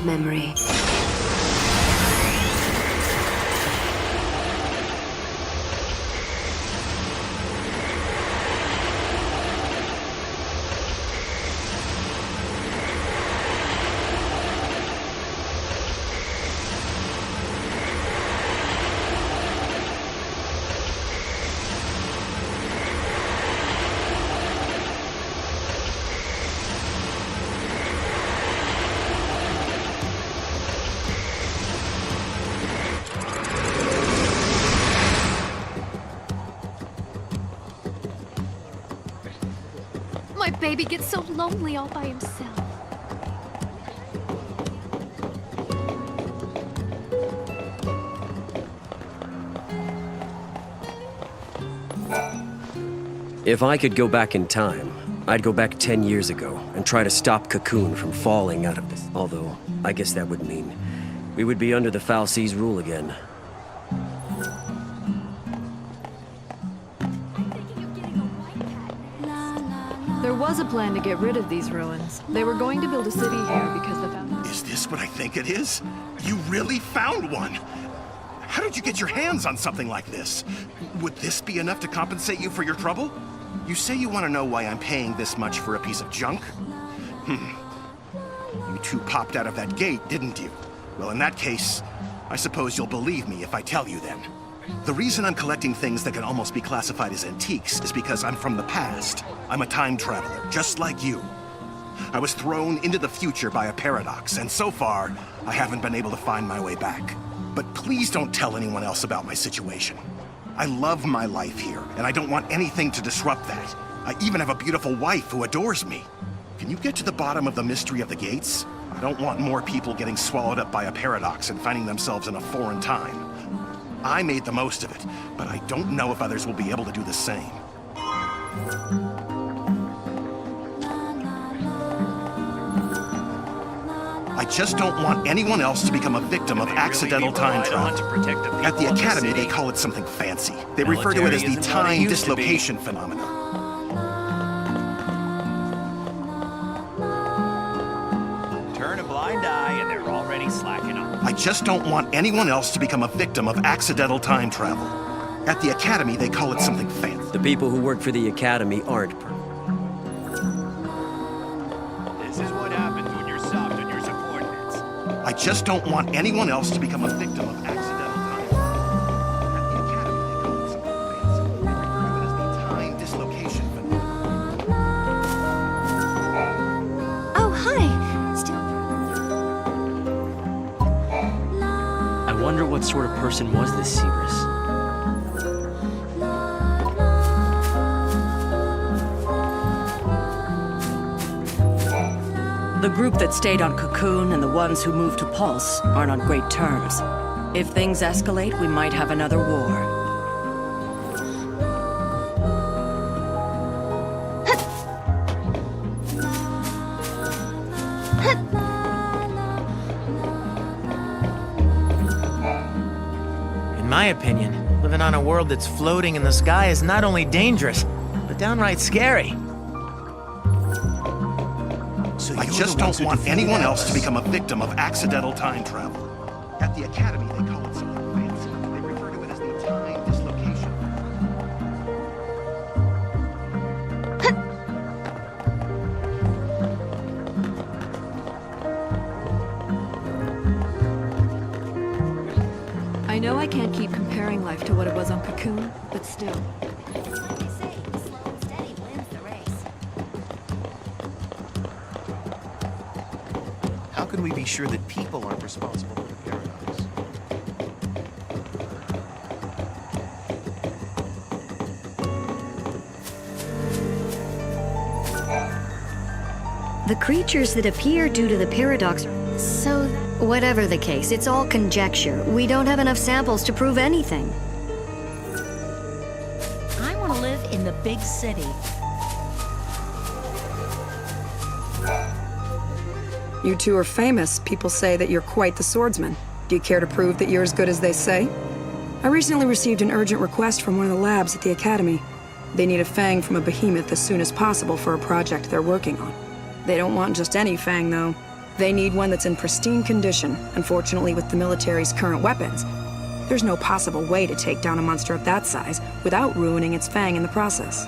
and memory. My baby gets so lonely all by himself. If I could go back in time, I'd go back 10 years ago and try to stop Cocoon from falling out of this. Although, I guess that would mean we would be under the Foul Seas rule again. There was a plan to get rid of these ruins. They were going to build a city here because the founders... Is this what I think it is? You really found one! How did you get your hands on something like this? Would this be enough to compensate you for your trouble? You say you want to know why I'm paying this much for a piece of junk? You two popped out of that gate, didn't you? Well, in that case, I suppose you'll believe me if I tell you then. The reason I'm collecting things that can almost be classified as antiques is because I'm from the past. I'm a time traveler, just like you. I was thrown into the future by a paradox, and so far, I haven't been able to find my way back. But please don't tell anyone else about my situation. I love my life here, and I don't want anything to disrupt that. I even have a beautiful wife who adores me. Can you get to the bottom of the mystery of the gates? I don't want more people getting swallowed up by a paradox and finding themselves in a foreign time. I made the most of it, but I don't know if others will be able to do the same. I just don't want anyone else to become a victim of accidental time travel. At the Academy, they call it something fancy. They refer to it as the time dislocation phenomenon. Turn a blind eye and they're already slacking off. I just don't want anyone else to become a victim of accidental time travel. At the Academy, they call it something fancy. The people who work for the Academy aren't perfect. This is what happens when you're soft on your subordinates. I just don't want anyone else to become a victim of accidental time travel. At the Academy, they call it something fancy. They refer to it as the time dislocation phenomenon. Oh, hi. I wonder what sort of person was this Cerberus. The group that stayed on Cocoon and the ones who moved to Pulse aren't on great terms. If things escalate, we might have another war. In my opinion, living on a world that's floating in the sky is not only dangerous, but downright scary. So I just don't want anyone else to become a victim of accidental time travel. At the Academy, they call it something fancy. They refer to it as the time dislocation. I know I can't keep comparing life to what it was on Cocoon, but still. How can we be sure that people aren't responsible for the paradox? The creatures that appear due to the paradox... So, whatever the case, it's all conjecture. We don't have enough samples to prove anything. I want to live in the big city. You two are famous. People say that you're quite the swordsman. Do you care to prove that you're as good as they say? I recently received an urgent request from one of the labs at the Academy. They need a fang from a behemoth as soon as possible for a project they're working on. They don't want just any fang, though. They need one that's in pristine condition. Unfortunately, with the military's current weapons, there's no possible way to take down a monster of that size without ruining its fang in the process.